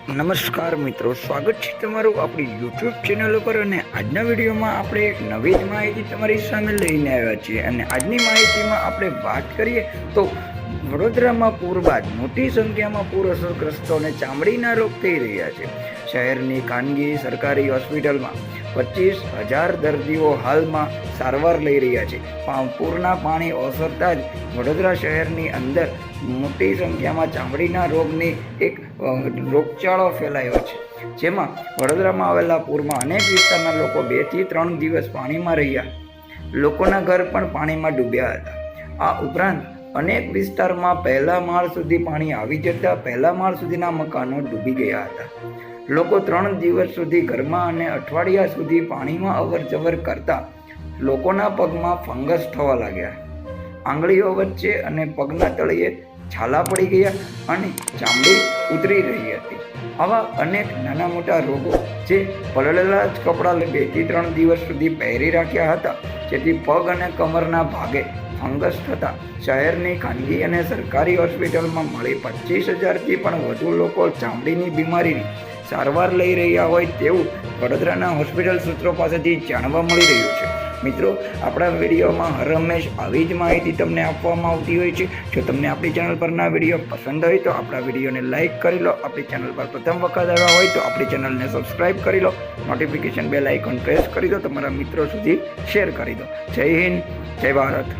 નમસ્કાર મિત્રો, સ્વાગત છે તમારું આપણી યુટ્યુબ ચેનલ ઉપર. અને આજના વિડીયોમાં આપણે એક નવી જ માહિતી તમારી સામે લઈને આવ્યા છીએ. અને આજની માહિતીમાં આપણે વાત કરીએ તો વડોદરામાં પૂર બાદ મોટી સંખ્યામાં પૂર અસરગ્રસ્તોને ચામડીના રોગ થઈ રહ્યા છે. શહેરની ખાનગી સરકારી હોસ્પિટલમાં 25,000 દર્દીઓ હાલમાં સારવાર લઈ રહ્યા છે. પૂરના પાણી ઓસરતા જ વડોદરા શહેરની અંદર મોટી સંખ્યામાં ચામડીના રોગની એક રોગચાળો ફેલાયો છે. જેમાં વડોદરામાં આવેલા પૂરમાં અનેક વિસ્તારના લોકો 2 થી 3 દિવસ પાણીમાં રહ્યા. લોકોના ઘર પણ પાણીમાં ડૂબ્યા હતા. આ ઉપરાંત અનેક વિસ્તારમાં પહેલા માળ સુધી પાણી આવી જતા પહેલા માળ સુધીના મકાનો ડૂબી ગયા હતા. લોકો 3 દિવસ સુધી ઘરમાં અને અઠવાડિયા સુધી પાણીમાં અવર જવર કરતા લોકોના પગમાં ફંગસ થવા લાગ્યા. આંગળીઓ વચ્ચે અને પગના તળિયે છાલા પડી ગયા અને ચામડી ઉતરી રહી હતી. આવા અનેક નાના મોટા રોગો જે પલળેલા જ કપડાં 2 થી 3 દિવસ સુધી પહેરી રાખ્યા હતા, જેથી પગ અને કમરના ભાગે ફંગસ થતા શહેરની ખાનગી અને સરકારી હોસ્પિટલમાં મળી 25,000થી પણ વધુ લોકો ચામડીની બીમારીની સારવાર લઈ રહ્યા હોય તેવું વડોદરાના હોસ્પિટલ સૂત્રો પાસેથી જાણવા મળી રહ્યું છે. મિત્રો, આપણા વિડીયોમાં હર હંમેશ આવી જ માહિતી તમને આપવામાં આવતી હોય છે. જો તમને આપણી ચેનલ પરના વિડીયો પસંદ હોય તો આપણા વિડીયોને લાઇક કરી લો. આપણી ચેનલ પર પ્રથમ વખત આવ્યા હોય તો આપણી ચેનલને સબસ્ક્રાઈબ કરી લો. નોટિફિકેશન બેલ આઇકોન પ્રેસ કરી દો. તમારા મિત્રો સુધી શેર કરી દો. જય હિન્દ, જય ભારત.